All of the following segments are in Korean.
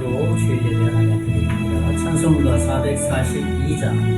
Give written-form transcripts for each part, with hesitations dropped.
찬송으로 주일 예배 하나님 드립니다. 찬송가 442장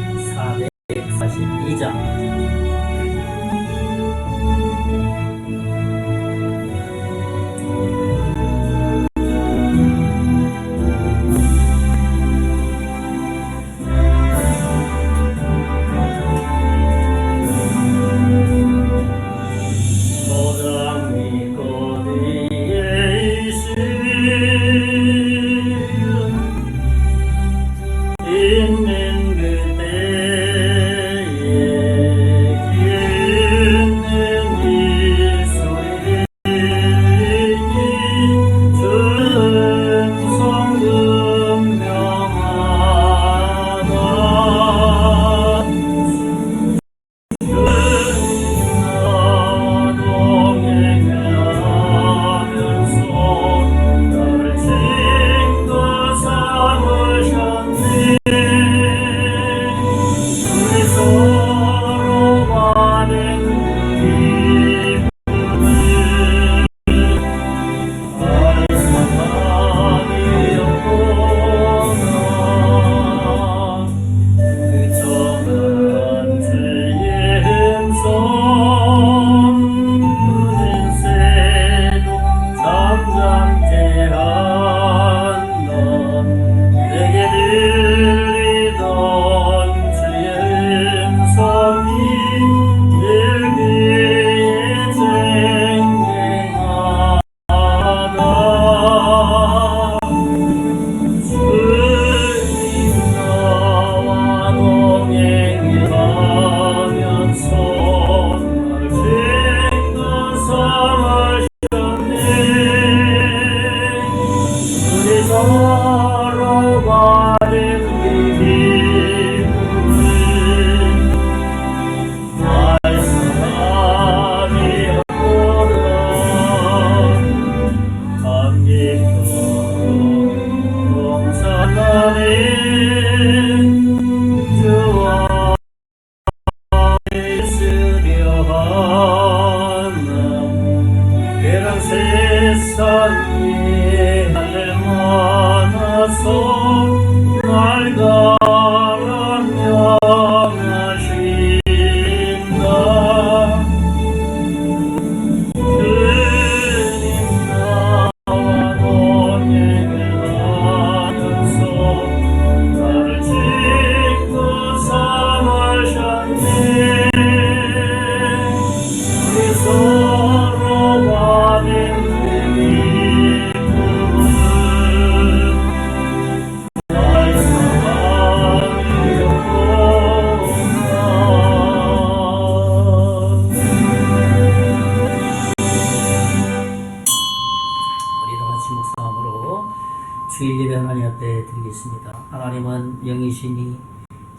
주일 예배 하나님 앞에 드리겠습니다. 하나님은 영이시니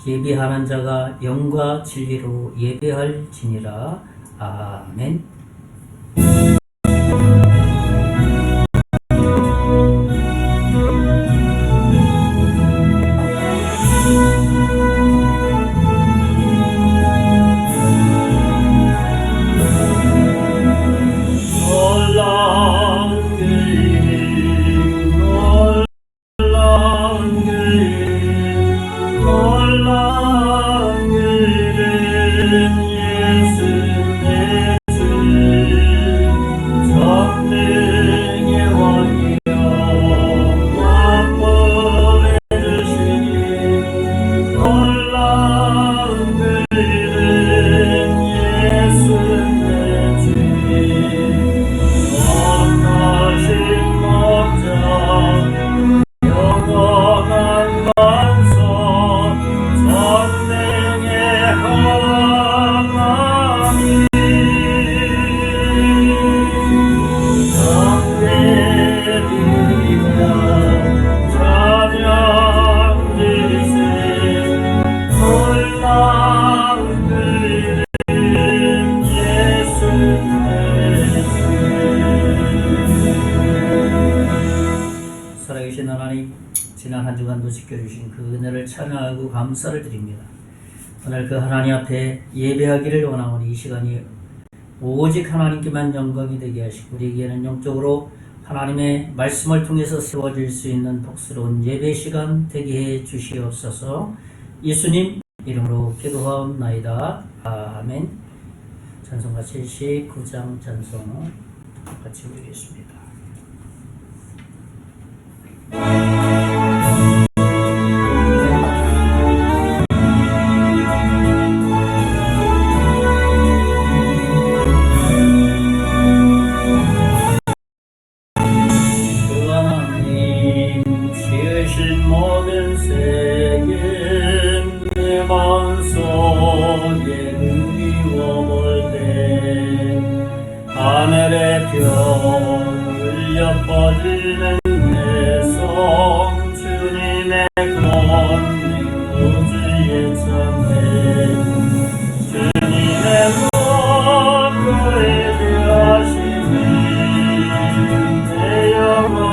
예배하는 자가 영과 진리로 예배할지니라. 아멘. 지난 한 주간도 지켜주신 그 은혜를 찬양하고 감사를 드립니다. 오늘 그 하나님 앞에 예배하기를 원하오니 이 시간이 오직 하나님께만 영광이 되게 하시고 우리에게는 영적으로 하나님의 말씀을 통해서 세워질 수 있는 복스러운 예배 시간 되게 해 주시옵소서. 예수님 이름으로 기도하옵나이다. 아멘. 찬송가 79장 찬송 같이 부르겠습니다. 모든 세계 내 마음속에 그리워볼 때 하늘의 별 울려 퍼지는 내 성 주님의 권능 우주의 참회 주님의 목표에 대하시니 내 영혼이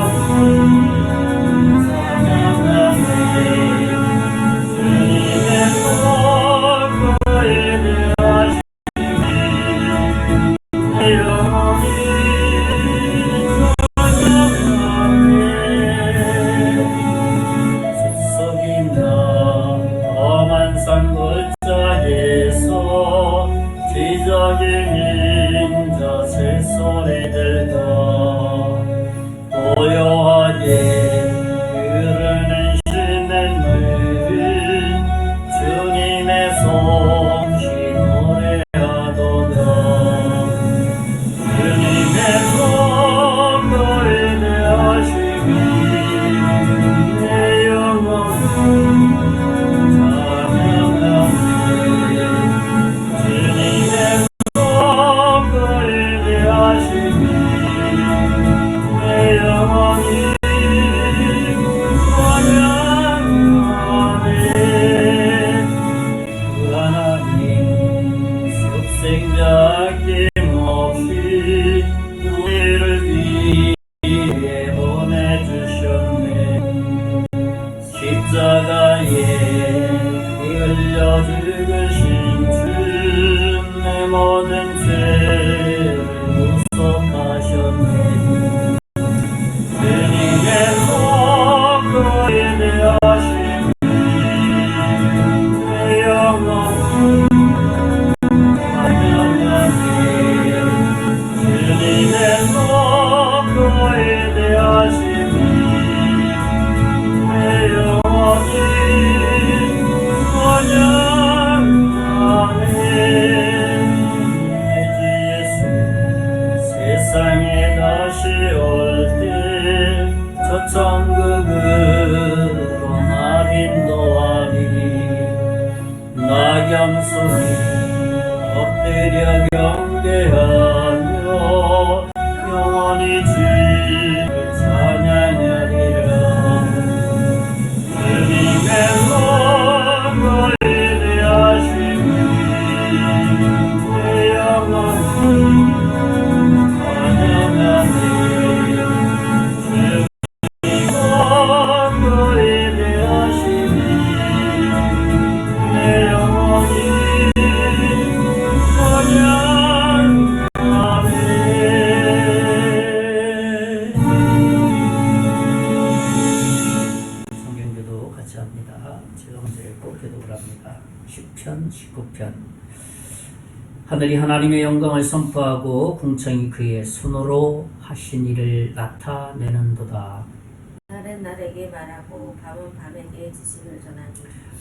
엎드려 경배하며 영원히 주를 찬양하리라. 주님의 목을 대하시니 내 영혼이 찬양하리라. 주님의 목을 대하시니 내 영혼이 성경교도 같이 합니다. 제가 먼저 읽고 기도를 합니다. 10편 19편 하늘이 하나님의 영광을 선포하고 궁창이 그의 손으로 하신 일을 나타내는도다. 날은 날에게 말하고 밤은 밤에게 지식을 전하니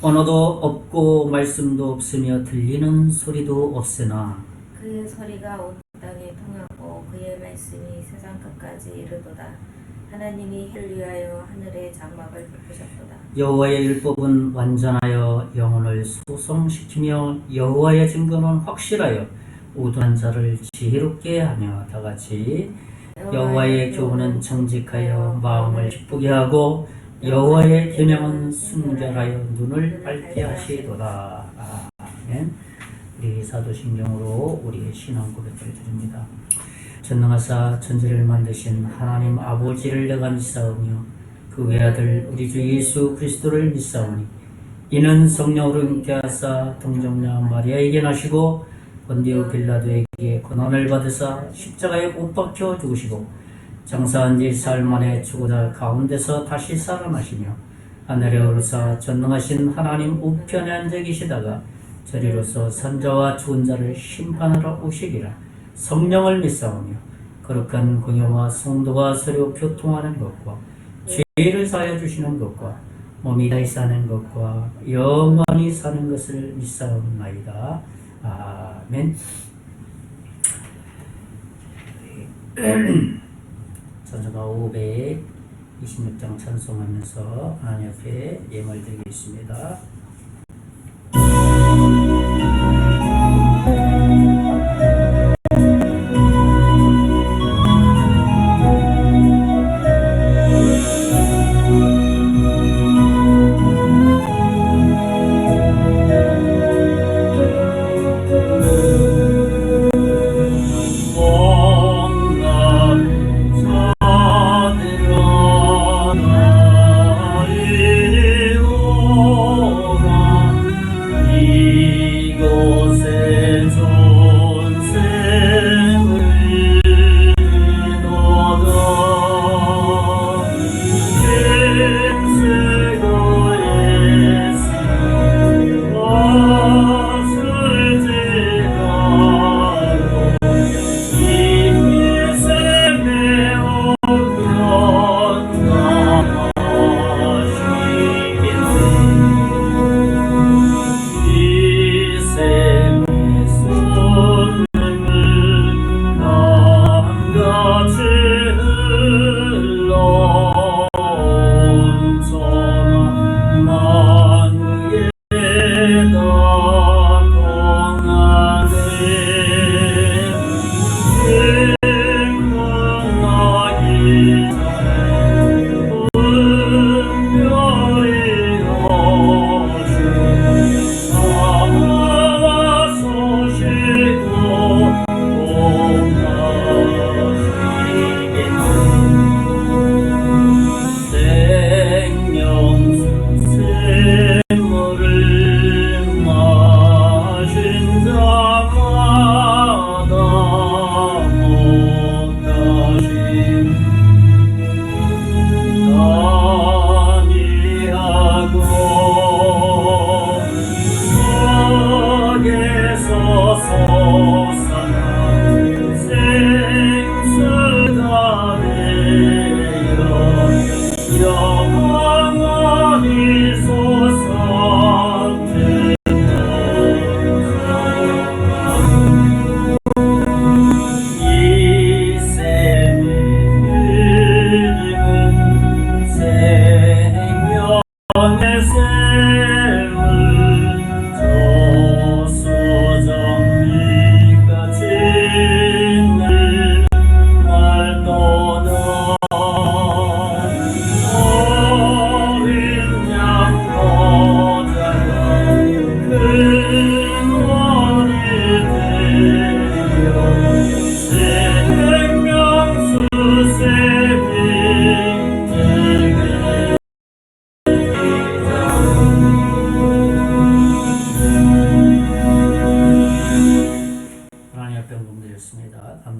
언어도 없고 말씀도 없으며 들리는 소리도 없으나 그의 소리가 온 땅에 통하고 그의 말씀이 세상 끝까지 이르도다. 하나님이 해를 위하여 하늘의 장막을 베푸셨도다. 여호와의 율법은 완전하여 영혼을 소성시키며 여호와의 증거는 확실하여 우둔한 자를 지혜롭게 하며 다같이 여호와의 교훈은 정직하여 마음을 기쁘게 하고 여호와의 계명은 순결하여 눈을 밝게 하시도다. 아멘. 우리 사도신경으로 우리의 신앙 고백을 드립니다. 전능하사 천지를 만드신 하나님 아버지를 내가 믿사오며 그 외아들 우리 주 예수 그리스도를 믿사오니 이는 성령으로 잉태하사 동정녀 마리아에게 나시고 본디오 빌라도에게 고난을 받으사 십자가에 못 박혀 죽으시고 장사한 지 사흘 만에 죽으다 가운데서 다시 살아나시며 하늘에 오르사 전능하신 하나님 우편에 앉아 계시다가 저리로서 산자와 죽은 자를 심판하러 오시리라. 성령을 믿사오며 거룩한 공예와 성도가 서로 교통하는 것과 죄를 사하여 주시는 것과 몸이 다시 사는 것과 영원히 사는 것을 믿사옵나이다. 아멘. 찬송가 526장 찬송하면서 하나님 앞에 예물 드리겠습니다.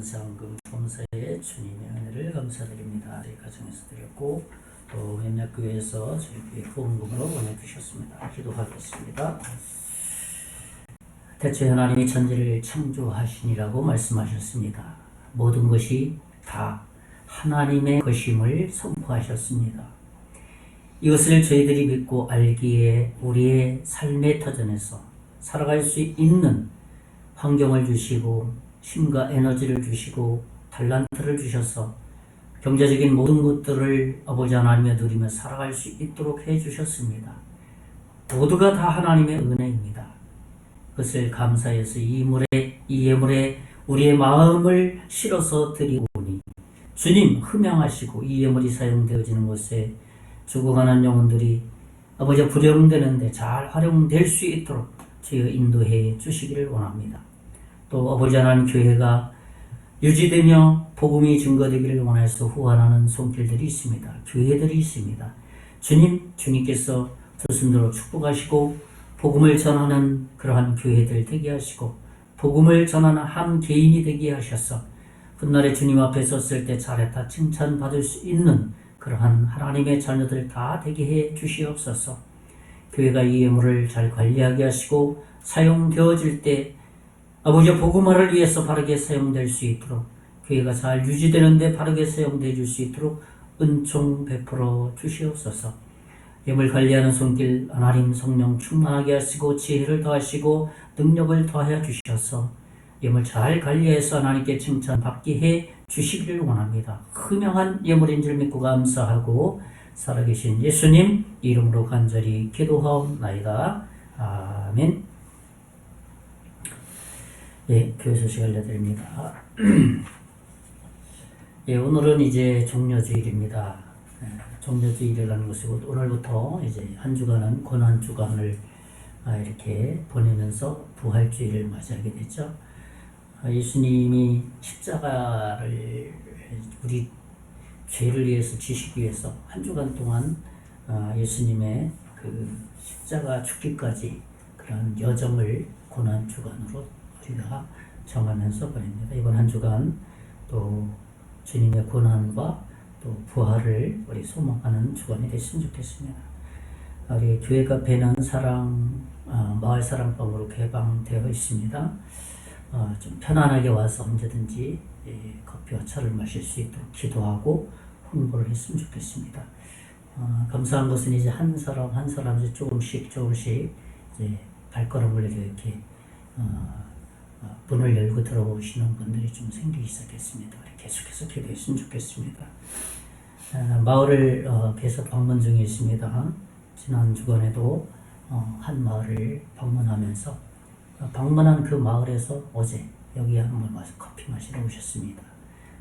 감사한금 범사에 주님의 은혜를 감사드립니다. 저희 가정에서 드렸고 또 몇몇 교회에서 저희 교회 후원금으로 보내주셨습니다. 기도하겠습니다. 대체 하나님이 천지를 창조하시니라고 말씀하셨습니다. 모든 것이 다 하나님의 것임을 선포하셨습니다. 이것을 저희들이 믿고 알기에 우리의 삶의 터전에서 살아갈 수 있는 환경을 주시고 힘과 에너지를 주시고 달란트를 주셔서 경제적인 모든 것들을 아버지 하나님의 누리며 살아갈 수 있도록 해주셨습니다. 모두가 다 하나님의 은혜입니다. 그것을 감사해서 이 예물에 우리의 마음을 실어서 드리오니 주님 흠양하시고 이 예물이 사용되어지는 곳에 죽어가는 영혼들이 아버지 부령되는데 잘 활용될 수 있도록 주여 인도해 주시기를 원합니다. 또 아버지 하나님 교회가 유지되며 복음이 증거되기를 원해서 후원하는 손길들이 있습니다. 교회들이 있습니다. 주님께서 조순도로 축복하시고 복음을 전하는 그러한 교회들 되게 하시고 복음을 전하는 한 개인이 되게 하셔서 훗날에 주님 앞에 섰을 때 잘했다 칭찬받을 수 있는 그러한 하나님의 자녀들 다 되게 해 주시옵소서. 교회가 이 예물을 잘 관리하게 하시고 사용되어질 때 아버지의 복음화를 위해서 바르게 사용될 수 있도록, 교회가 잘 유지되는데 바르게 사용될 수 있도록 은총 베풀어 주시옵소서. 예물 관리하는 손길 하나님 성령 충만하게 하시고 지혜를 더하시고 능력을 더하여 주셔서 예물 잘 관리해서 하나님께 칭찬받게 해 주시기를 원합니다. 흠명한 예물인 줄 믿고 감사하고 살아계신 예수님 이름으로 간절히 기도하옵나이다. 아멘. 예, 교회 소식 알려드립니다. 예, 오늘은 이제 종려주일입니다. 종려주일이라는 것이고 오늘부터 이제 한 주간은 고난주간을 이렇게 보내면서 부활주일을 맞이하게 됐죠. 예수님이 십자가를 우리 죄를 위해서 지시기 위해서 한 주간 동안 예수님의 그 십자가 죽기까지 그런 여정을 고난주간으로 우리가 정하면서 보냅니다. 이번 한 주간 또 주님의 고난과 또 부활을 우리 소망하는 주간이 됐으면 좋겠습니다. 우리 교회가 배는 사랑 마을 사랑방으로 개방되어 있습니다. 좀 편안하게 와서 언제든지 커피와 차를 마실 수 있도록 기도하고 홍보를 했으면 좋겠습니다. 감사한 것은 이제 한 사람 한 사람씩 조금씩 이제 발걸음을 이렇게 문을 열고 들어오시는 분들이 좀 생기기 시작했습니다. 계속해서 기도했으면 좋겠습니다. 마을을 계속 방문 중에 있습니다. 지난 주간에도 한 마을을 방문하면서 방문한 그 마을에서 어제 여기 한번 와서 커피 마시러 오셨습니다.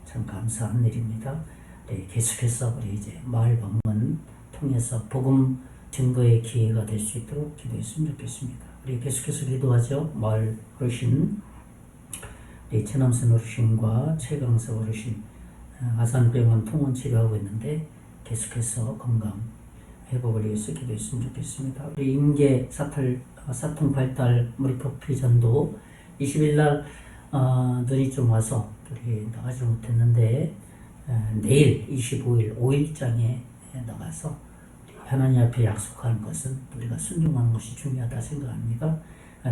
참 감사한 일입니다. 네, 계속해서 우리 이제 마을 방문 통해서 복음 증거의 기회가 될 수 있도록 기도했으면 좋겠습니다. 우리 계속해서 기도하죠. 마을 어르신, 최남선 어르신과 최강서 어르신 아산병원 통원 치료하고 있는데 계속해서 건강 회복을 위해서 기도했으면 좋겠습니다. 우리 임계 사통 발달 머리커피 전도 20일 날 눈이 좀 와서 우리 나가지 못했는데 내일 25일 5일장에 나가서 하나님 앞에 약속하는 것은 우리가 순종하는 것이 중요하다 생각합니다.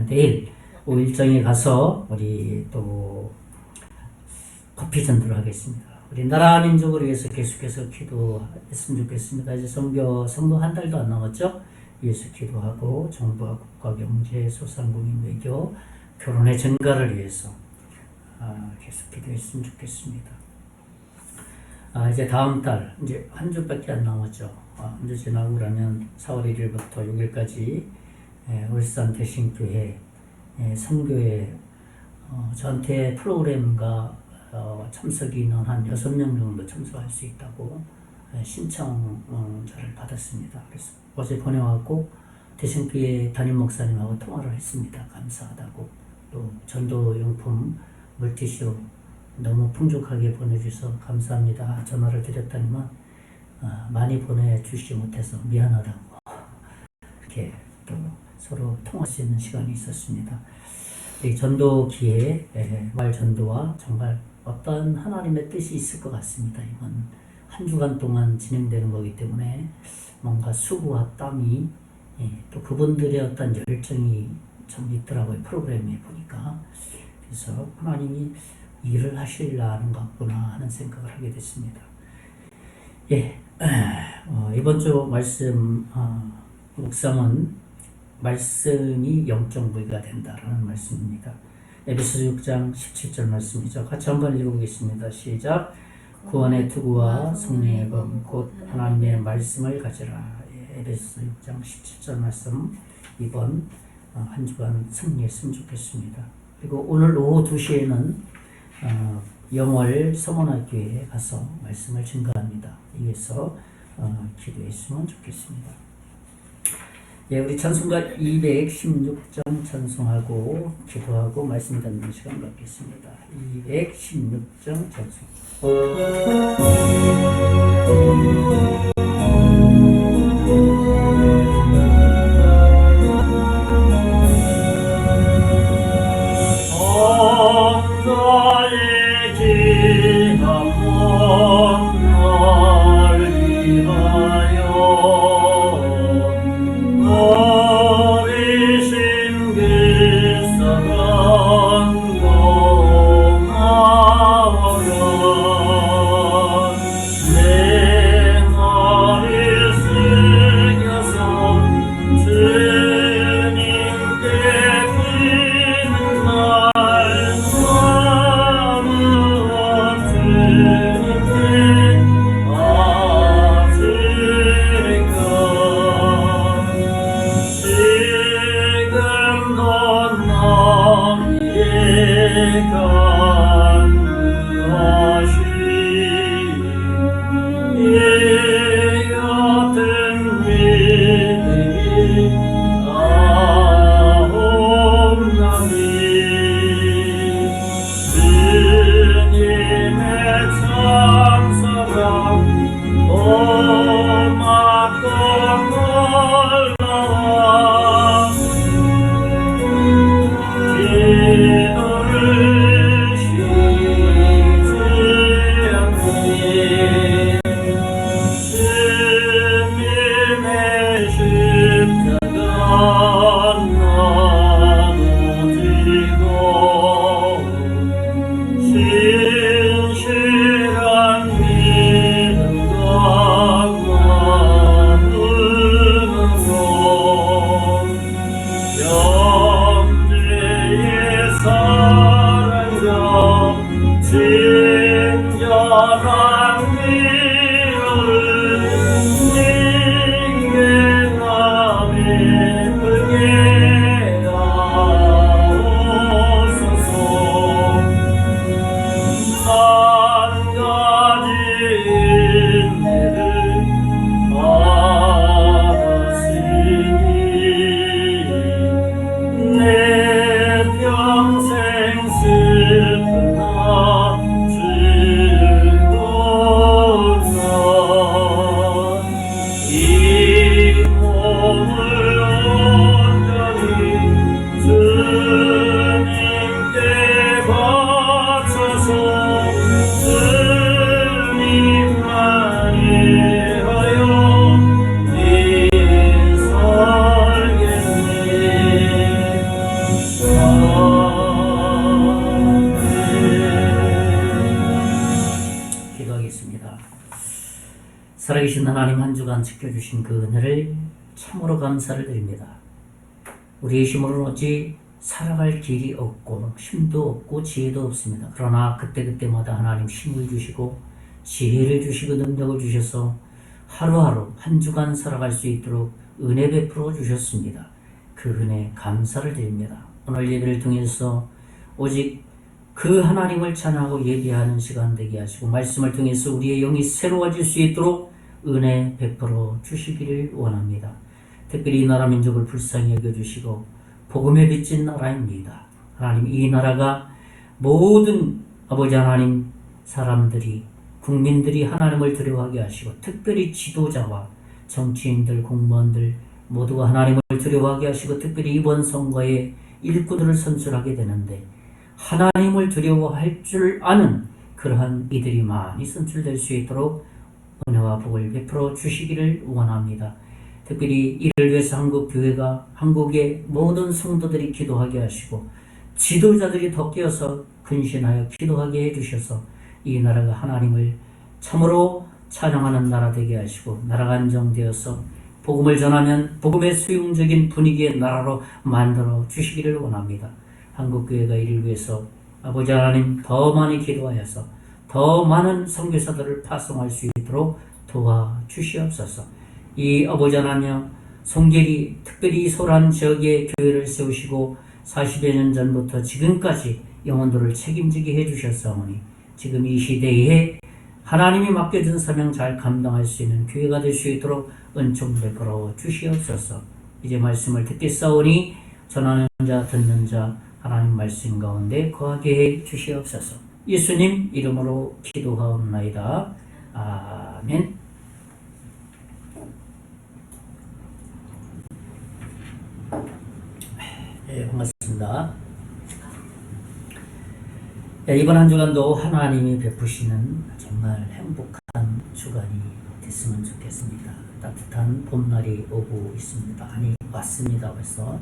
내일 5일장에 가서 우리 또 커피 전도를 하겠습니다. 우리 나라 민족을 위해서 계속해서 기도했으면 좋겠습니다. 이제 선거 한 달도 안 남았죠? 위해서 기도하고 정부와 국가 경제 소상공인 외교 결혼의 증가를 위해서 계속 기도했으면 좋겠습니다. 이제 다음 달 이제 한 주밖에 안 남았죠. 한 주 지나고 그러면 4월 1일부터 6일까지 울산 대신교회 선교회 전체 프로그램과 참석 인원 한 6명 정도 참석할 수 있다고 신청자를 받았습니다. 그래서 어제 보내왔고 대신교회 담임 목사님하고 통화를 했습니다. 감사하다고. 또 전도용품 물티슈 너무 풍족하게 보내주셔서 감사합니다. 전화를 드렸더니만 많이 보내주시지 못해서 미안하다고 이렇게 또 서로 통할 수 있는 시간이 있었습니다. 이 전도 기회, 말 전도와 정말 어떤 하나님의 뜻이 있을 것 같습니다. 이번 한 주간 동안 진행되는 거기 때문에 뭔가 수고와 땀이 또 그분들의 어떤 열정이 좀 있더라고요. 프로그램에 보니까. 그래서 하나님이 일을 하시려는 것 같구나 하는 생각을 하게 됐습니다. 예, 이번 주 말씀 묵상은 말씀이 영적 무기가 된다라는 말씀입니다. 에베소서 6장 17절 말씀이죠. 같이 한번 읽어보겠습니다. 시작. 구원의 투구와 성령의 검 곧 하나님의 말씀을 가지라. 에베소서 6장 17절 말씀 이번 한 주간 승리했으면 좋겠습니다. 그리고 오늘 오후 2시에는 영월 서문학교에 가서 말씀을 증거합니다. 이에서 기도했으면 좋겠습니다. 예, 우리 찬송가 216장 찬송하고 기도하고 말씀 듣는 시간 갖겠습니다. 216장 찬송. 나의 길 하나님 한 주간 지켜주신 그 은혜를 참으로 감사를 드립니다. 우리의 힘으로는 어찌 살아갈 길이 없고 힘도 없고 지혜도 없습니다. 그러나 그때그때마다 하나님 힘을 주시고 지혜를 주시고 능력을 주셔서 하루하루 한 주간 살아갈 수 있도록 은혜 베풀어 주셨습니다. 그 은혜 감사를 드립니다. 오늘 예배를 통해서 오직 그 하나님을 찬양하고 예배하는 시간 되게 하시고 말씀을 통해서 우리의 영이 새로워질 수 있도록 은혜 베풀어 주시기를 원합니다. 특별히 이 나라 민족을 불쌍히 여겨주시고 복음에 비친 나라입니다. 하나님, 이 나라가 모든 아버지 하나님 사람들이 국민들이 하나님을 두려워하게 하시고 특별히 지도자와 정치인들, 공무원들 모두가 하나님을 두려워하게 하시고 특별히 이번 선거에 일꾼들을 선출하게 되는데 하나님을 두려워할 줄 아는 그러한 이들이 많이 선출될 수 있도록 은혜와 복을 베풀어 주시기를 원합니다. 특별히 이를 위해서 한국교회가 한국의 모든 성도들이 기도하게 하시고 지도자들이 더 끼어서 근신하여 기도하게 해주셔서 이 나라가 하나님을 참으로 찬양하는 나라 되게 하시고 나라가 안정되어서 복음을 전하면 복음의 수용적인 분위기의 나라로 만들어 주시기를 원합니다. 한국교회가 이를 위해서 아버지 하나님 더 많이 기도하여서 더 많은 선교사들을 파송할 수 있도록 도와주시옵소서. 이 아버지 하나님 송계리 특별히 소란 지역에 교회를 세우시고 40여 년 전부터 지금까지 영혼들을 책임지게 해주셨사오니 지금 이 시대에 하나님이 맡겨준 사명 잘 감당할 수 있는 교회가 될 수 있도록 은총 베풀어 주시옵소서. 이제 말씀을 듣겠사오니 전하는 자 듣는 자 하나님 말씀 가운데 거하게 해 주시옵소서. 예수님 이름으로 기도하옵나이다. 아멘. 네, 반갑습니다. 네, 이번 한 주간도 하나님이 베푸시는 정말 행복한 주간이 됐으면 좋겠습니다. 따뜻한 봄날이 오고 있습니다. 아니 왔습니다. 벌써.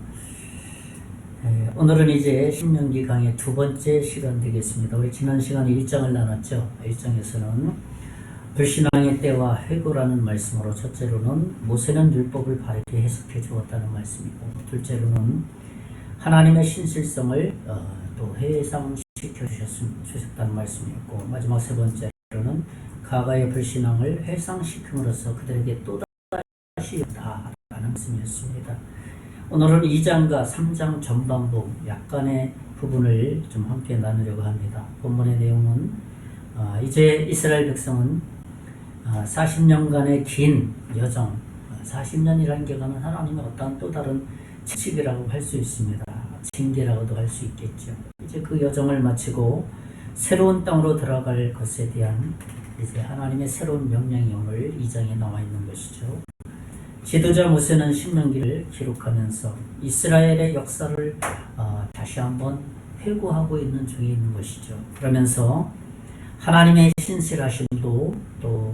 네, 오늘은 이제 신명기 강의 두 번째 시간 되겠습니다. 우리 지난 시간에 1장을 나눴죠. 1장에서는 불신앙의 때와 회고라는 말씀으로 첫째로는 모세는 율법을 바르게 해석해 주었다는 말씀이고 둘째로는 하나님의 신실성을 또 해상시켜 주셨다는 말씀이었고 마지막 세 번째로는 과거의 불신앙을 해상시킴으로써 그들에게 또다시 다라는 말씀이었습니다. 오늘은 2장과 3장 전반부 약간의 부분을 좀 함께 나누려고 합니다. 본문의 내용은 이제 이스라엘 백성은 40년간의 긴 여정, 40년이라는 기간은 하나님의 어떠한 또 다른 칙이라고 할 수 있습니다. 징계라고도 할 수 있겠죠. 이제 그 여정을 마치고 새로운 땅으로 들어갈 것에 대한 이제 하나님의 새로운 명령이 오늘 2장에 나와 있는 것이죠. 지도자 모세는 신명기를 기록하면서 이스라엘의 역사를 다시 한번 회고하고 있는 중에 있는 것이죠. 그러면서 하나님의 신실하심도 또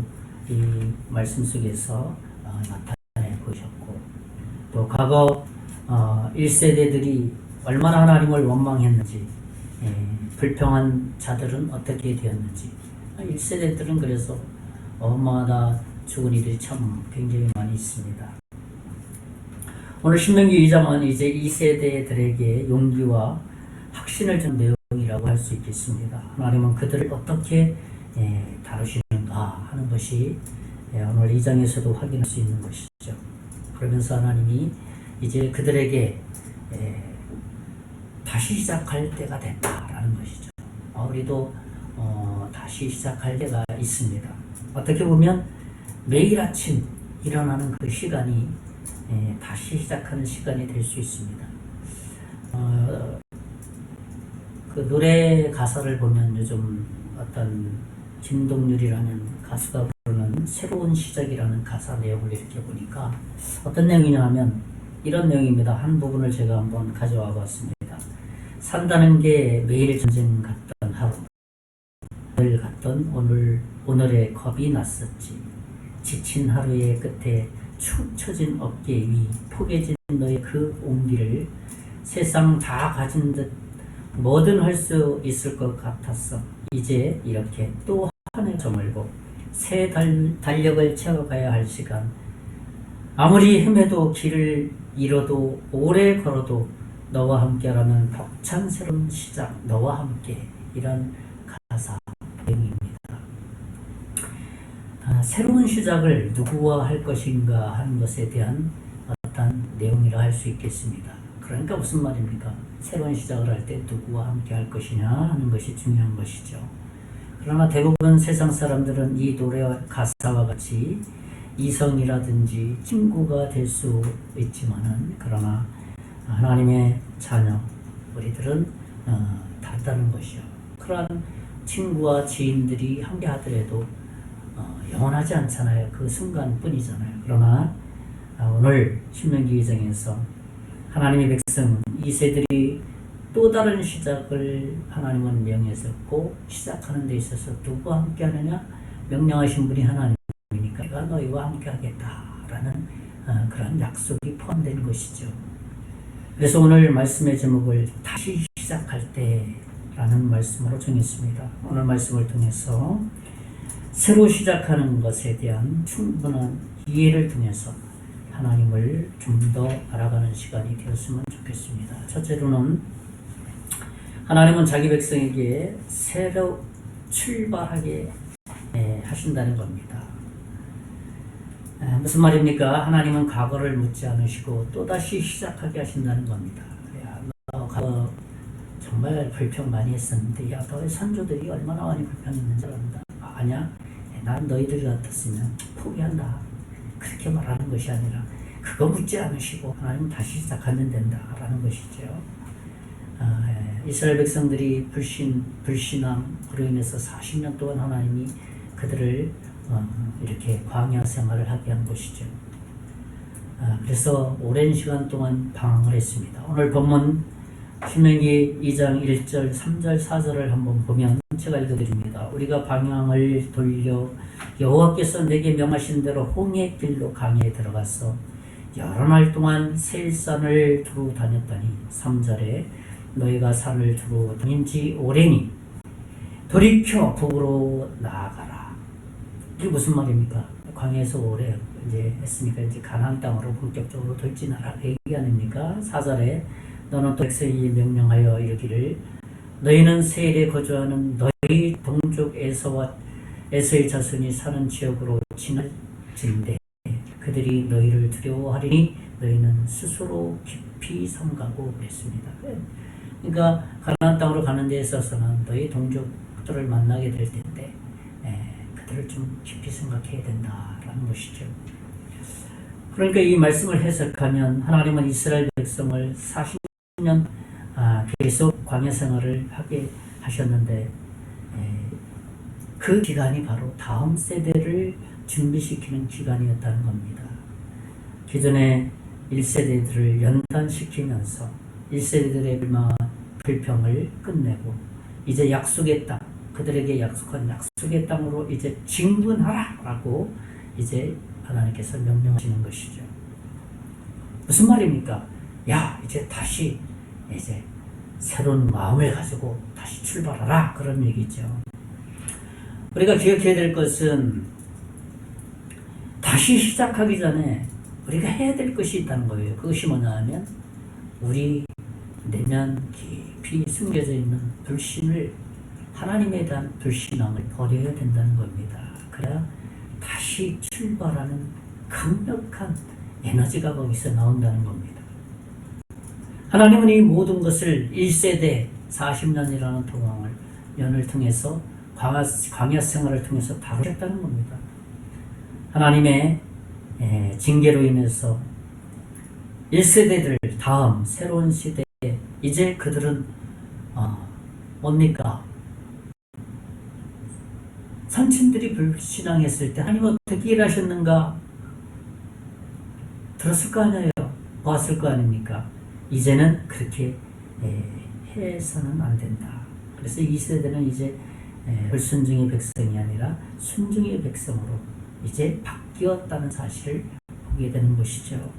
이 말씀 속에서 나타내 보셨고 또 과거 1세대들이 얼마나 하나님을 원망했는지 불평한 자들은 어떻게 되었는지 1세대들은 그래서 엄마다 죽은 이들이 참 굉장히 많이 있습니다. 오늘 신명기 2장은 이제 2세대들에게 용기와 확신을 준 내용이라고 할 수 있겠습니다. 하나님은 그들을 어떻게 다루시는가 하는 것이 오늘 2장에서도 확인할 수 있는 것이죠. 그러면서 하나님이 이제 그들에게 다시 시작할 때가 됐다라는 것이죠. 우리도 다시 시작할 때가 있습니다. 어떻게 보면 매일 아침 일어나는 그 시간이 다시 시작하는 시간이 될 수 있습니다. 그 노래 가사를 보면 요즘 어떤 김동률이라는 가수가 부르는 새로운 시작이라는 가사 내용을 이렇게 보니까 어떤 내용이냐 하면 이런 내용입니다. 한 부분을 제가 한번 가져와 봤습니다. 산다는 게 매일 전쟁 같던 하루, 오늘 같던 오늘의 겁이 났었지. 지친 하루의 끝에 축 처진 어깨 위 포개진 너의 그 온기를 세상 다 가진 듯 뭐든 할 수 있을 것 같았어. 이제 이렇게 또 한 해 저물고 새 달력을 채워가야 할 시간, 아무리 헤매도 길을 잃어도 오래 걸어도 너와 함께라는 벅찬 새로운 시작, 너와 함께, 이런 가사 내용입니다. 새로운 시작을 누구와 할 것인가 하는 것에 대한 어떤 내용이라 할 수 있겠습니다. 그러니까 무슨 말입니까? 새로운 시작을 할 때 누구와 함께 할 것이냐 하는 것이 중요한 것이죠. 그러나 대부분 세상 사람들은 이 노래 가사와 같이 이성이라든지 친구가 될 수 있지만은, 그러나 하나님의 자녀 우리들은 다르다는 것이요. 그러한 친구와 지인들이 함께 하더라도 영원하지 않잖아요. 그 순간뿐이잖아요. 그러나 오늘 신명기 2장에서 하나님의 백성 이세들이 또 다른 시작을 하나님은 명했었고, 시작하는 데 있어서 누구와 함께 하느냐? 명령하신 분이 하나님이니까 내가 너희와 함께 하겠다라는 그런 약속이 포함된 것이죠. 그래서 오늘 말씀의 제목을 다시 시작할 때라는 말씀으로 정했습니다. 오늘 말씀을 통해서 새로 시작하는 것에 대한 충분한 이해를 통해서 하나님을 좀 더 알아가는 시간이 되었으면 좋겠습니다. 첫째로는 하나님은 자기 백성에게 새로 출발하게 하신다는 겁니다. 무슨 말입니까? 하나님은 과거를 묻지 않으시고 또다시 시작하게 하신다는 겁니다. 야, 너 과거 정말 불평 많이 했었는데, 야, 너의 선조들이 얼마나 많이 불평했는지 안다. 아니야? 난 너희들 같았으면 포기한다. 그렇게 말하는 것이 아니라 그거 묻지 않으시고 하나님은 다시 시작하면 된다라는 것이죠. 이스라엘 백성들이 불신앙으로 인해서 40년 동안 하나님이 그들을 이렇게 광야 생활을 하게 한 것이죠. 그래서 오랜 시간 동안 방황을 했습니다. 오늘 본문 신명기 2장 1절, 3절, 4절을 한번 보면 제가 읽어드립니다. 우리가 방향을 돌려 여호와께서 내게 명하신 대로 홍해 길로 강에 들어가서 여러 날 동안 세일산을 두루 다녔더니, 3절에 너희가 산을 두루 다닌 지 오래니 돌이켜 북으로 나아가라. 이게 무슨 말입니까? 광야에서 오래 이제 했으니까 이제 가나안 땅으로 본격적으로 돌진하라, 그 얘기 아닙니까? 4절에 너는 또 백성이 명령하여 이르기를 너희는 세일에 거주하는 너희 동족 에서의 자손이 사는 지역으로 지날진대 그들이 너희를 두려워하리니 너희는 스스로 깊이 삼가고 그랬습니다. 그러니까 가나안 땅으로 가는 데 있어서는 너희 동족들을 만나게 될 텐데 그들을 좀 깊이 생각해야 된다라는 것이죠. 그러니까 이 말씀을 해석하면 하나님은 이스라엘 백성을 40년 계속 광야 생활을 하게 하셨는데, 그 기간이 바로 다음 세대를 준비시키는 기간이었다는 겁니다. 기존의 1세대들을 연단시키면서 1세대들의 불평을 끝내고 이제 약속의 땅, 그들에게 약속한 약속의 땅으로 이제 진군하라 라고 이제 하나님께서 명령하시는 것이죠. 무슨 말입니까? 야, 이제 다시 이제 새로운 마음을 가지고 다시 출발하라, 그런 얘기죠. 우리가 기억해야 될 것은 다시 시작하기 전에 우리가 해야 될 것이 있다는 거예요. 그것이 뭐냐 하면 우리 내면 깊이 숨겨져 있는 불신을, 하나님에 대한 불신앙을 버려야 된다는 겁니다. 그래야 다시 출발하는 강력한 에너지가 거기서 나온다는 겁니다. 하나님은 이 모든 것을 1세대 40년이라는 년을 통해서 광야 생활을 통해서 다루셨다는 겁니다. 하나님의 징계로 인해서 1세대들 다음 새로운 시대에 이제 그들은 뭡니까? 선친들이 불신앙했을 때 하나님 어떻게 일하셨는가 들었을 거 아니에요. 보았을 거 아닙니까? 이제는 그렇게 해서는 안 된다. 그래서 이 세대는 이제 불순종의 백성이 아니라 순종의 백성으로 이제 바뀌었다는 사실을 보게 되는 것이죠.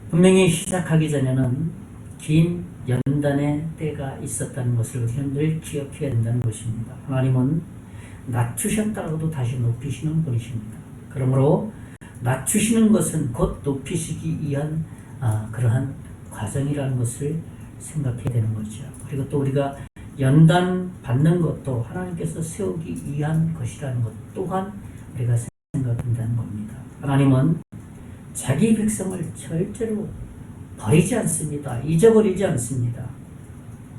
분명히 시작하기 전에는 긴 연단의 때가 있었다는 것을 우리는 늘 기억해야 된다는 것입니다. 하나님은 낮추셨다가도 다시 높이시는 분이십니다. 그러므로 낮추시는 것은 곧 높이시기 위한 그러한 과정이라는 것을 생각해야 되는 거죠. 그리고 또 우리가 연단 받는 것도 하나님께서 세우기 위한 것이라는 것 또한 우리가 생각한다는 겁니다. 하나님은 자기 백성을 절대로 버리지 않습니다. 잊어버리지 않습니다.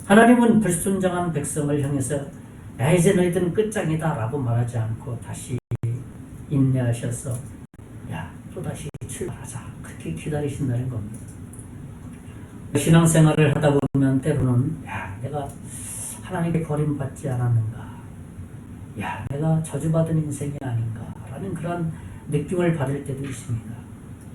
하나님은 불순종한 백성을 향해서 야 이제 너희들은 끝장이다 라고 말하지 않고 다시 인내하셔서 야 또다시 출발하자 그렇게 기다리신다는 겁니다. 신앙생활을 하다 보면 때로는 야 내가 하나님께 버림받지 않았는가, 야 내가 저주받은 인생이 아닌가 라는 그런 느낌을 받을 때도 있습니다.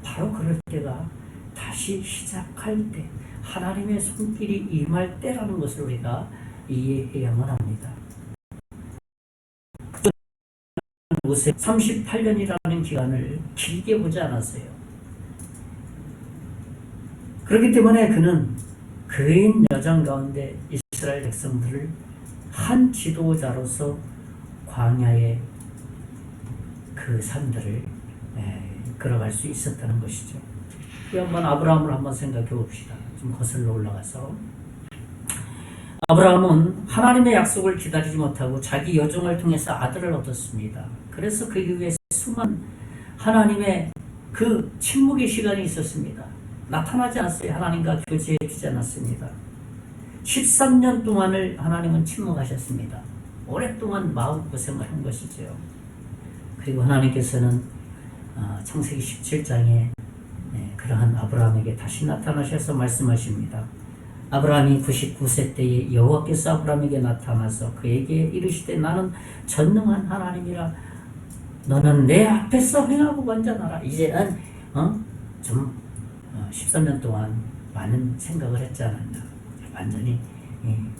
바로 그럴 때가 다시 시작할 때 하나님의 손길이 임할 때라는 것을 우리가 이해해야만 합니다. 38년이라는 기간을 길게 보지 않았어요. 그렇기 때문에 그는 그인 여정 가운데 이스라엘 백성들을 한 지도자로서 광야의 그 산들을 걸어갈 수 있었다는 것이죠. 한번 아브라함을 한번 생각해 봅시다. 좀 거슬러 올라가서 아브라함은 하나님의 약속을 기다리지 못하고 자기 여종을 통해서 아들을 얻었습니다. 그래서 그 이후에 수많은 하나님의 그 침묵의 시간이 있었습니다. 나타나지 않았어요. 하나님과 교제해 주지 않았습니다. 13년 동안을 하나님은 침묵하셨습니다. 오랫동안 마음고생을 한 것이죠. 그리고 하나님께서는 창세기 17장에 그러한 아브라함에게 다시 나타나셔서 말씀하십니다. 아브라함이 99세 때에 여호와께서 아브라함에게 나타나서 그에게 이르시되 나는 전능한 하나님이라 너는 내 앞에서 행하고 완전하라. 이제는 13년 동안 많은 생각을 했지 않았나. 완전히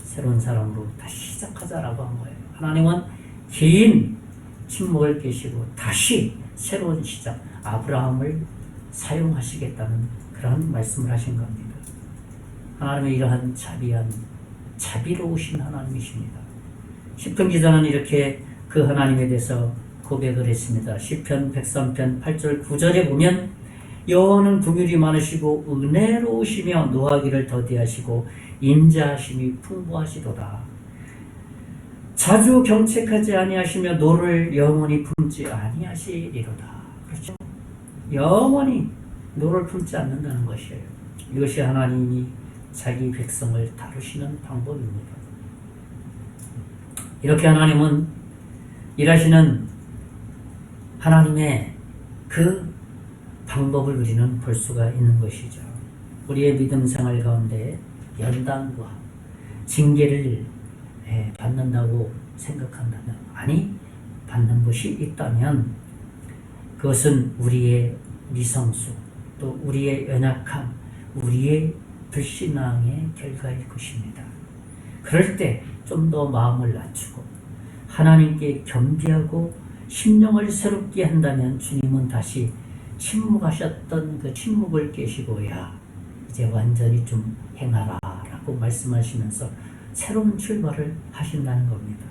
새로운 사람으로 다시 시작하자라고 한 거예요. 하나님은 긴 침묵을 깨시고 다시 새로운 시작 아브라함을 사용하시겠다는 그런 말씀을 하신 겁니다. 하나님의 이러한 자비로우신 하나님이십니다. 시편 기자는 이렇게 그 하나님에 대해서 고백을 했습니다. 시편 103편 8절 9절에 보면 여호와는 긍휼이 많으시고 은혜로우시며 노하기를 더디하시고 인자하심이 풍부하시도다. 자주 경책하지 아니하시며 노를 영원히 품지 아니하시리로다. 그렇죠? 영원히 노를 품지 않는다는 것이에요. 이것이 하나님이 자기 백성을 다루시는 방법입니다. 이렇게 하나님은 일하시는 하나님의 그 방법을 우리는 볼 수가 있는 것이죠. 우리의 믿음 생활 가운데 연단과 징계를 받는다고 생각한다면, 아니 받는 것이 있다면 그것은 우리의 미성수, 또 우리의 연약함, 우리의 불신앙의 결과일 것입니다. 그럴 때 좀 더 마음을 낮추고 하나님께 겸비하고 심령을 새롭게 한다면 주님은 다시 침묵하셨던 그 침묵을 깨시고 야 이제 완전히 좀 행하라 라고 말씀하시면서 새로운 출발을 하신다는 겁니다.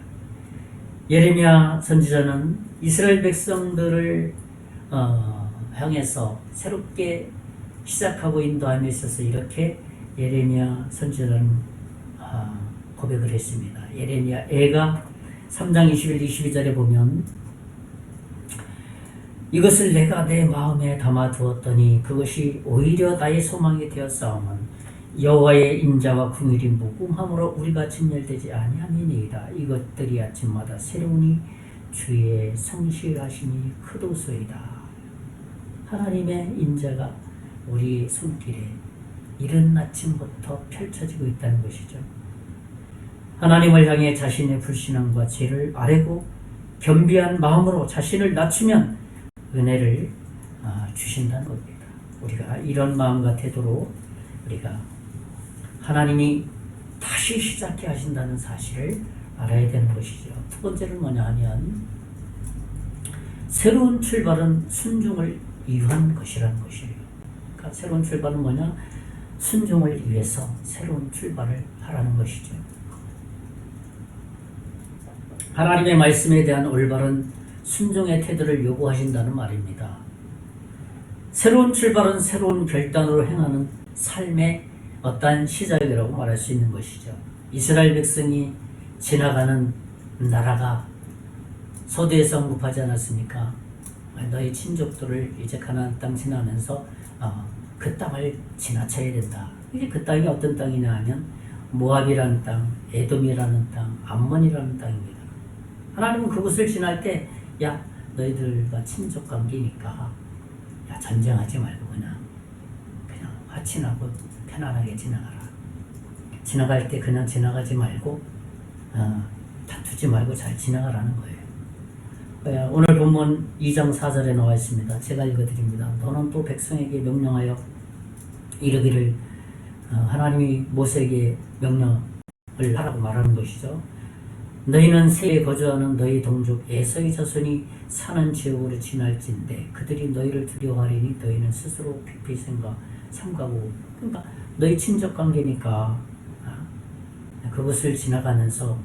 예레미야 선지자는 이스라엘 백성들을 향해서 새롭게 시작하고 인도함에 있어서 이렇게 예레미야 선지자는 고백을 했습니다. 예레미야 애가 3장 21, 22절에 보면 이것을 내가 내 마음에 담아두었더니 그것이 오히려 나의 소망이 되었사오면 여호와의 인자와 긍휼이 무궁함으로 우리가 진멸되지 아니함이니이다. 이것들이 아침마다 새로우니 주의 성실하심이 크도소이다. 하나님의 인자가 우리 손길에 이른 아침부터 펼쳐지고 있다는 것이죠. 하나님을 향해 자신의 불신앙과 죄를 아뢰고 겸비한 마음으로 자신을 낮추면 은혜를 주신다는 겁니다. 우리가 이런 마음과 태도로 우리가 하나님이 다시 시작해 하신다는 사실을 알아야 되는 것이죠. 두 번째는 뭐냐 하면 새로운 출발은 순종을 위한 것이라는 것이에요. 그러니까 새로운 출발은 뭐냐? 순종을 위해서 새로운 출발을 하라는 것이죠. 하나님의 말씀에 대한 올바른 순종의 태도를 요구하신다는 말입니다. 새로운 출발은 새로운 결단으로 행하는 삶의 어떠한 시작이라고 말할 수 있는 것이죠. 이스라엘 백성이 지나가는 나라가 서두에서 언급하지 않았습니까? 너희 친족들을 이제 가나안 땅 지나면서 그 땅을 지나쳐야 된다. 이게 그 땅이 어떤 땅이냐 하면 모압이라는 땅, 에돔이라는 땅, 암몬이라는 땅입니다. 하나님은 그곳을 지날 때 야 너희들과 친족 관계니까 야 전쟁하지 말고 그냥 화친하고 편안하게 지나가라. 지나갈 때 그냥 지나가지 말고 다투지 말고 잘 지나가라는 거예요. 오늘 본문 2장 4절에 나와 있습니다. 제가 읽어드립니다. 너는 또 백성에게 명령하여 이르기를 하나님이 모세에게 명령을 하라고 말하는 것이죠. 너희는 세에 거주하는 너희 동족 에서의 자손이 사는 지역으로 지날진대 그들이 너희를 두려워하리니 너희는 스스로 피피 삼가고 그러니까 너희 친족 관계니까 그것을 지나가면서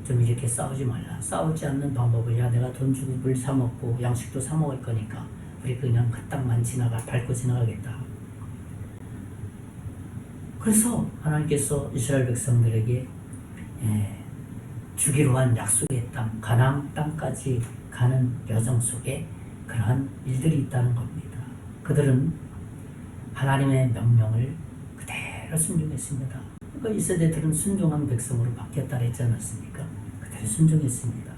좀 이렇게 싸우지 말라. 싸우지 않는 방법을 야 내가 돈 주고 물 사 먹고 양식도 사 먹을 거니까 우리 그냥 그 땅만 밟고 지나가겠다. 그래서 하나님께서 이스라엘 백성들에게 주기로 한 약속의 땅, 가나안 땅까지 가는 여정 속에 그러한 일들이 있다는 겁니다. 그들은 하나님의 명령을 그대로 순종했습니다. 그러니까 이 세대들은 순종한 백성으로 바뀌었다 했지 않았습니까? 그대로 순종했습니다.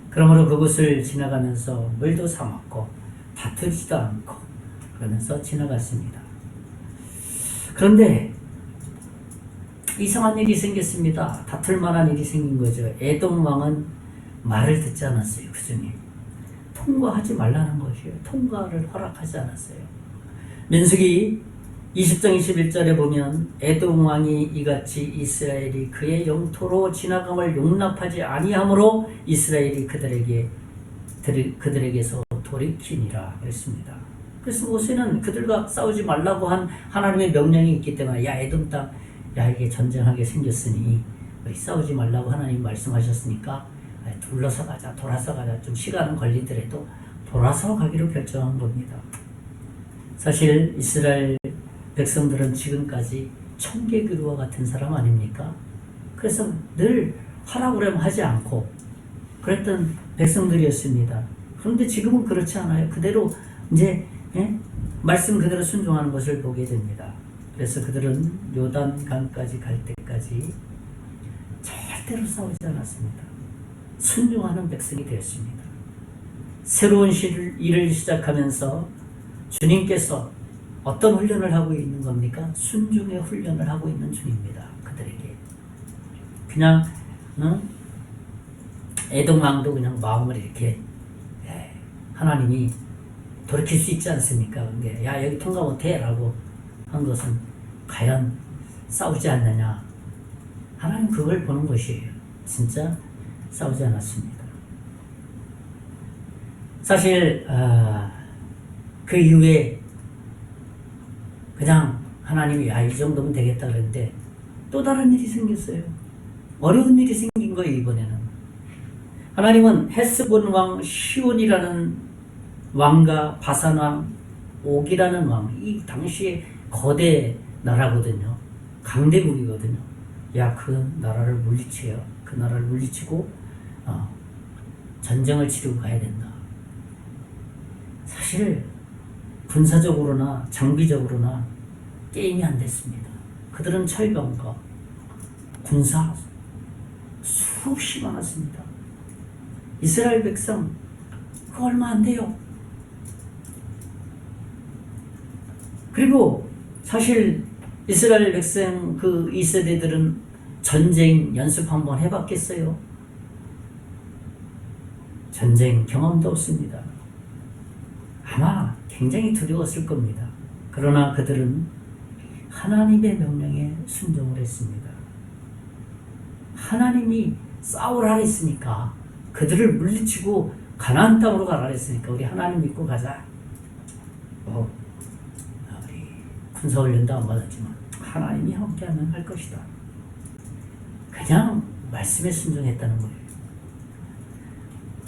그러므로 그곳을 지나가면서 물도 사 먹고 다투지도 않고 그러면서 지나갔습니다. 그런데 이상한 일이 생겼습니다. 다툴 만한 일이 생긴 거죠. 에돔 왕은 말을 듣지 않았어요. 그중에 통과하지 말라는 것이에요. 통과를 허락하지 않았어요. 민수기 20장 21절에 보면 에돔 왕이 이같이 이스라엘이 그의 영토로 지나감을 용납하지 아니하므로 이스라엘이 그들에게서 돌이키니라 그랬습니다. 그래서 모세는 그들과 싸우지 말라고 한 하나님의 명령이 있기 때문에 야 에돔 땅 야 이게 전쟁하게 생겼으니 우리 싸우지 말라고 하나님 말씀하셨으니까 둘러서 가자 돌아서 가자 좀 시간은 걸리더라도 돌아서 가기로 결정한 겁니다. 사실 이스라엘 백성들은 지금까지 청개구리와 같은 사람 아닙니까? 그래서 늘 하라고 그러면 하지 않고 그랬던 백성들이었습니다. 그런데 지금은 그렇지 않아요. 그대로 이제 말씀 그대로 순종하는 것을 보게 됩니다. 그래서 그들은 요단강까지 갈 때까지 절대로 싸우지 않았습니다. 순종하는 백성이 되었습니다. 새로운 일을 시작하면서 주님께서 어떤 훈련을 하고 있는 겁니까? 순종의 훈련을 하고 있는 중입니다. 그들에게 그냥 에돔 왕도 그냥 마음을 이렇게 하나님이 돌이킬 수 있지 않습니까? 근데 야 여기 통과 못해 라고 한 것은 과연 싸우지 않느냐? 하나님 그걸 보는 것이에요. 진짜 싸우지 않았습니다. 사실 그 이후에 그냥 하나님이 야 이 정도면 되겠다 그랬는데 또 다른 일이 생겼어요. 어려운 일이 생긴 거예요. 이번에는 하나님은 헤스본 왕 시온이라는 왕과 바산 왕 옥이라는 왕, 이 당시에 거대 나라거든요. 강대국이거든요. 야 그 나라를 물리쳐요. 그 나라를 물리치고 전쟁을 치르고 가야 된다. 사실 군사적으로나 장비적으로나 게임이 안 됐습니다. 그들은 철병과 군사 수없이 많았습니다. 이스라엘 백성 그거 얼마 안 돼요. 그리고 사실 이스라엘 백성 그 2세대들은 전쟁 연습 한번 해봤겠어요? 전쟁 경험도 없습니다. 아마 굉장히 두려웠을 겁니다. 그러나 그들은 하나님의 명령에 순종을 했습니다. 하나님이 싸우라 했으니까 그들을 물리치고 가나안 땅으로 가라 했으니까 우리 하나님 믿고 가자. 우리 군사훈련도 안 받았지만 하나님이 함께하면 할 것이다. 그냥 말씀에 순종했다는 거예요.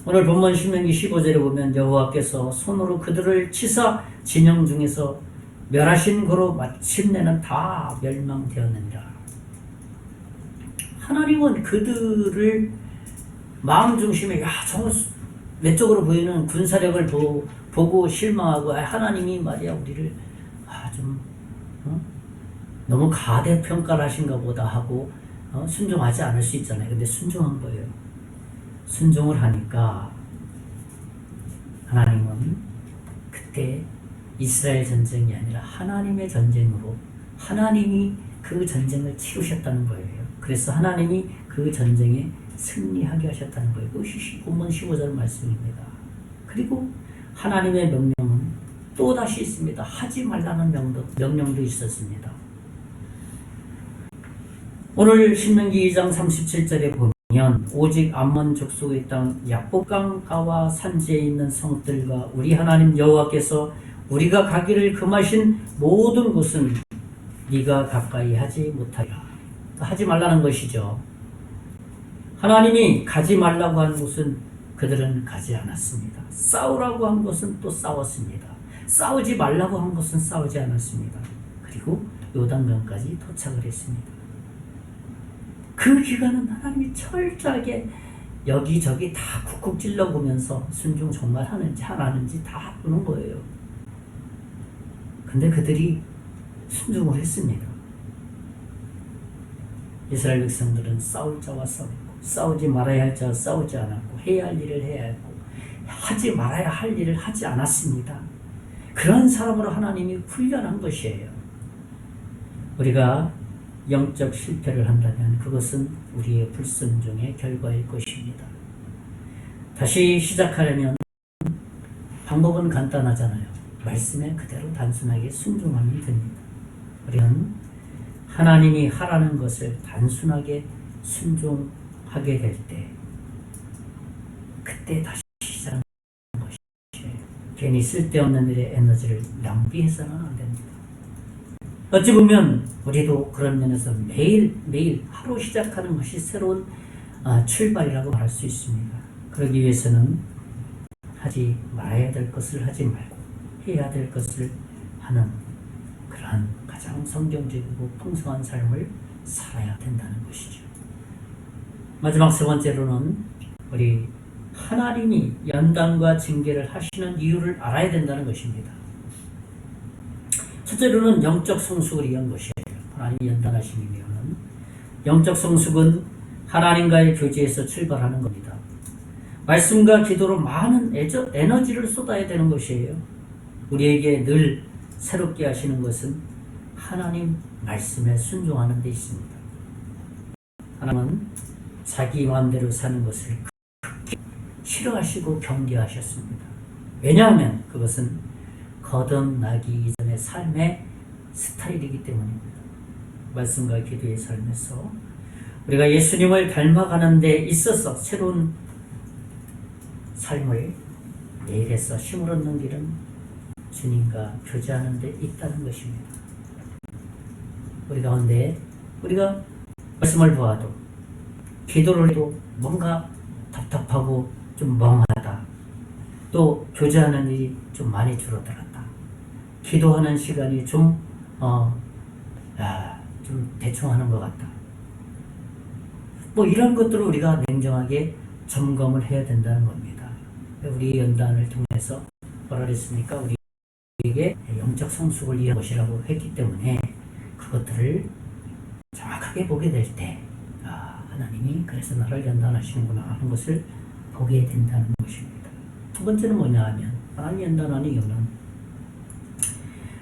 오늘 본문 신명기 15절에 보면 여호와께서 손으로 그들을 치사 진영 중에서 멸하신 거로 마침내는 다 멸망되었느니라. 하나님은 그들을 마음 중심에 저 외적으로 보이는 군사력을 보고 실망하고 하나님이 말이야 우리를 좀 너무 가대평가를 하신가 보다 하고 순종하지 않을 수 있잖아요. 근데 순종한 거예요. 순종을 하니까 하나님은 그때 이스라엘 전쟁이 아니라 하나님의 전쟁으로 하나님이 그 전쟁을 치르셨다는 거예요. 그래서 하나님이 그 전쟁에 승리하게 하셨다는 거예요. 그것이 본문 15절 말씀입니다. 그리고 하나님의 명령은 또다시 있습니다. 하지 말라는 명령도 있었습니다. 오늘 신명기 2장 37절에 보면 오직 암몬 족속의 땅 야복강 가와 산지에 있는 성들과 우리 하나님 여호와께서 우리가 가기를 금하신 모든 곳은 네가 가까이 하지 못하리라. 하지 말라는 것이죠. 하나님이 가지 말라고 한 곳은 그들은 가지 않았습니다. 싸우라고 한 곳은 또 싸웠습니다. 싸우지 말라고 한 곳은 싸우지 않았습니다. 그리고 요단강까지 도착을 했습니다. 그 기간은 하나님이 철저하게 여기저기 다 쿡쿡 찔러보면서 순종 정말 하는지 안 하는지 다 보는 거예요. 근데 그들이 순종을 했습니다. 이스라엘 백성들은 싸울 자와 싸우고 싸우지 말아야 할 자와 싸우지 않았고 해야 할 일을 해야 했고 하지 말아야 할 일을 하지 않았습니다. 그런 사람으로 하나님이 훈련한 것이에요. 우리가 영적 실패를 한다면 그것은 우리의 불순종의 결과일 것입니다. 다시 시작하려면 방법은 간단하잖아요. 말씀에 그대로 단순하게 순종하면 됩니다. 우리는 하나님이 하라는 것을 단순하게 순종하게 될 때 그때 다시 시작하는 것이에요. 괜히 쓸데없는 일에 에너지를 낭비해서는 안 됩니다. 어찌 보면 우리도 그런 면에서 매일 하루 시작하는 것이 새로운 출발이라고 말할 수 있습니다. 그러기 위해서는 하지 말아야 될 것을 하지 말고 해야 될 것을 하는 그러한 가장 성경적이고 풍성한 삶을 살아야 된다는 것이죠. 마지막 세 번째로는 우리 하나님이 연단과 징계를 하시는 이유를 알아야 된다는 것입니다. 첫째로는 영적 성숙을 위한 것이에요. 하나님이 연단하신 이유는 영적 성숙은 하나님과의 교제에서 출발하는 겁니다. 말씀과 기도로 많은 에너지를 쏟아야 되는 것이에요. 우리에게 늘 새롭게 하시는 것은 하나님 말씀에 순종하는 데 있습니다. 하나님은 자기 마음대로 사는 것을 극히 싫어하시고 경계하셨습니다. 왜냐하면 그것은 거듭나기 이전의 삶의 스타일이기 때문입니다. 말씀과 기도의 삶에서 우리가 예수님을 닮아가는 데 있어서 새로운 삶을 내일에서 힘을 얻는 길은 주님과 교제하는 데 있다는 것입니다. 우리 가운데 우리가 말씀을 보아도 기도를 해도 뭔가 답답하고 좀 멍하다. 또 교제하는 일이 좀 많이 줄어들었다. 기도하는 시간이 좀 대충 하는 것 같다. 뭐 이런 것들을 우리가 냉정하게 점검을 해야 된다는 겁니다. 우리 연단을 통해서 뭐라 그랬습니까? 우리에게 영적 성숙을 위한 것이라고 했기 때문에 그것들을 정확하게 보게 될 때 하나님이 그래서 나를 연단하시는구나 하는 것을 보게 된다는 것입니다. 두 번째는 뭐냐 하면 하나님 연단하는 이유는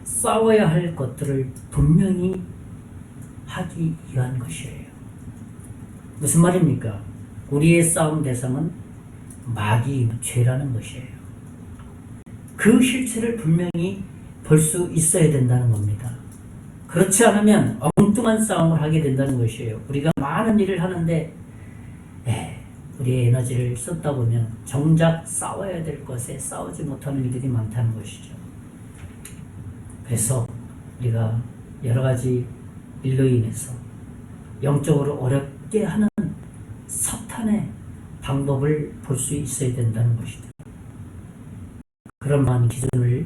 싸워야 할 것들을 분명히 하기 위한 것이에요. 무슨 말입니까? 우리의 싸움 대상은 마귀, 죄라는 것이에요. 그 실체를 분명히 볼 수 있어야 된다는 겁니다. 그렇지 않으면 엉뚱한 싸움을 하게 된다는 것이에요. 우리가 많은 일을 하는데 우리의 에너지를 쏟다 보면 정작 싸워야 될 것에 싸우지 못하는 일들이 많다는 것이죠. 그래서 우리가 여러 가지 일로 인해서 영적으로 어렵게 하는 사탄의 방법을 볼 수 있어야 된다는 것이죠. 그런 기준을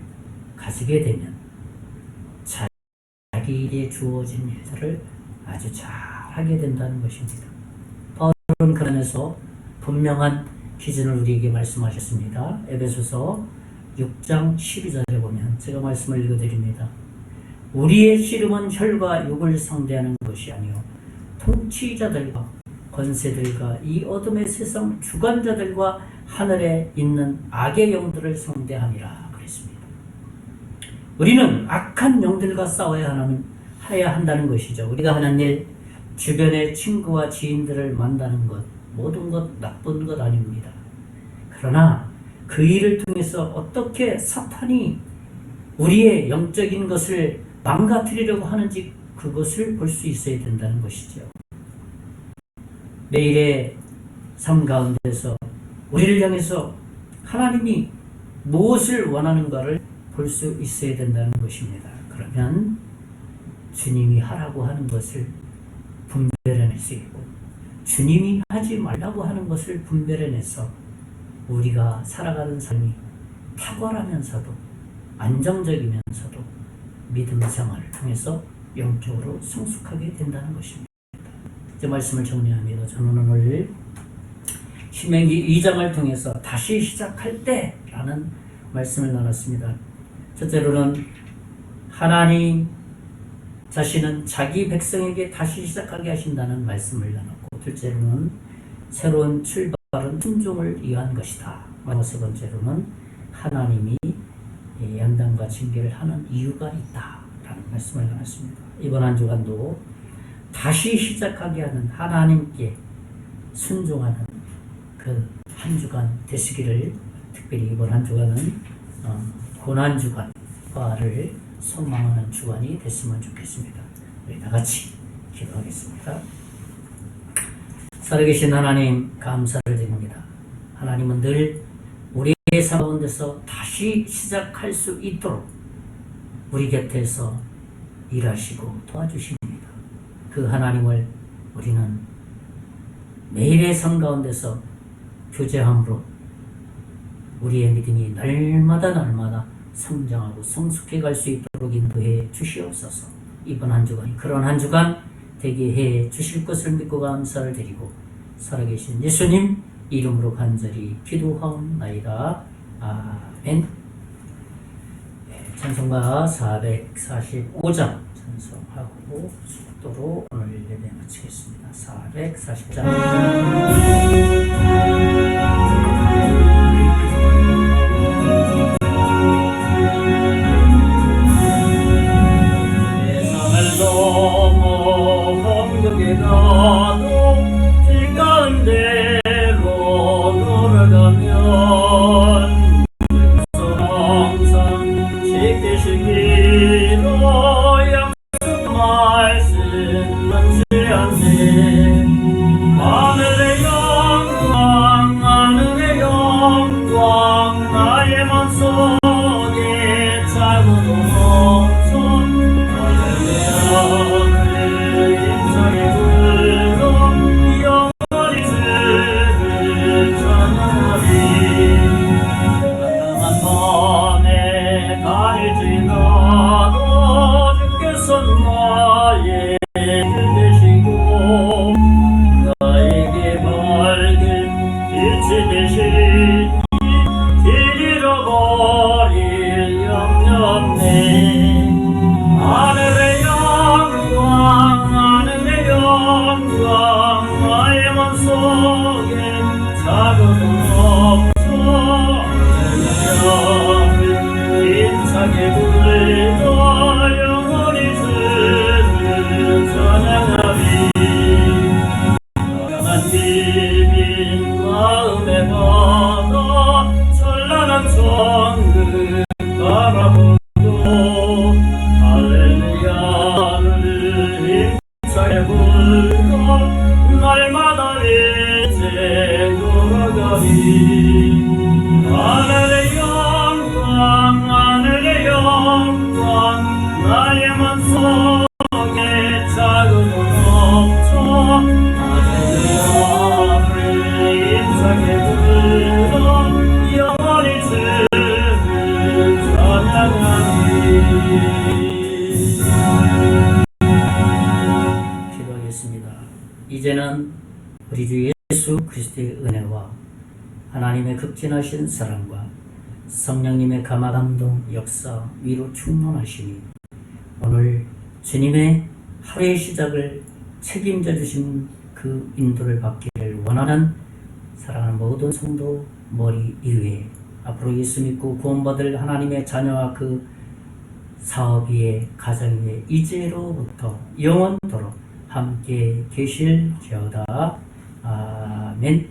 가지게 되면 자기에게 주어진 일들을 아주 잘 하게 된다는 것입니다. 바울은 그 안에서 분명한 기준을 우리에게 말씀하셨습니다. 에베소서 6장 12절에 보면 제가 말씀을 읽어드립니다. 우리의 씨름은 혈과 육을 상대하는 것이 아니요 통치자들과 권세들과 이 어둠의 세상 주관자들과 하늘에 있는 악의 영들을 상대함이라 그랬습니다. 우리는 악한 영들과 싸워야 한다는 것이죠. 우리가 하는 일, 주변의 친구와 지인들을 만나는 것, 모든 것 나쁜 것 아닙니다. 그러나 그 일을 통해서 어떻게 사탄이 우리의 영적인 것을 망가뜨리려고 하는지 그것을 볼 수 있어야 된다는 것이죠. 매일의 삶 가운데서 우리를 향해서 하나님이 무엇을 원하는가를 볼 수 있어야 된다는 것입니다. 그러면 주님이 하라고 하는 것을 분별해낼 수 있고 주님이 하지 말라고 하는 것을 분별해내서 우리가 살아가는 삶이 탁월하면서도 안정적이면서도 믿음 생활을 통해서 영적으로 성숙하게 된다는 것입니다. 이제 말씀을 정리합니다. 저는 오늘 신명기 2장을 통해서 다시 시작할 때라는 말씀을 나눴습니다. 첫째로는 하나님 자신은 자기 백성에게 다시 시작하게 하신다는 말씀을 나눴고, 둘째로는 새로운 출발은 순종을 위한 것이다. 세 번째로는 하나님이 양단과 징계를 하는 이유가 있다라는 말씀을 나눴습니다. 이번 한 주간도 다시 시작하게 하는 하나님께 순종하는 그 한 주간 되시기를, 특별히 이번 한 주간은 고난 주간과를 소망하는 주간이 됐으면 좋겠습니다. 우리 다 같이 기도하겠습니다. 살아계신 하나님, 감사를 드립니다. 하나님은 늘 우리의 삶 가운데서 다시 시작할 수 있도록 우리 곁에서 일하시고 도와주십니다. 그 하나님을 우리는 매일의 삶 가운데서 교제함으로 우리의 믿음이 날마다 성장하고 성숙해 갈 수 있도록 인도해 주시옵소서. 이번 한 주간이 그런 한 주간 되게 해 주실 것을 믿고 감사를 드리고 살아계신 예수님 이름으로 간절히 기도하옵나이다. 아멘. 찬송가 445장 찬송하고 속도로 오늘 예배 마치겠습니다. 440장 하늘의 영광 이제는 우리 주 예수 그리스도의 은혜와 하나님의 극진하신 사랑과 성령님의 감화감동 역사 위로 충만하시니 오늘 주님의 하루의 시작을 책임져 주신 그 인도를 받기를 원하는 사랑하는 모든 성도 머리 이외에 앞으로 예수 믿고 구원받을 하나님의 자녀와 그 사업 위에 가정 위에 이제로부터 영원토록 함께 계실지어다. 아멘.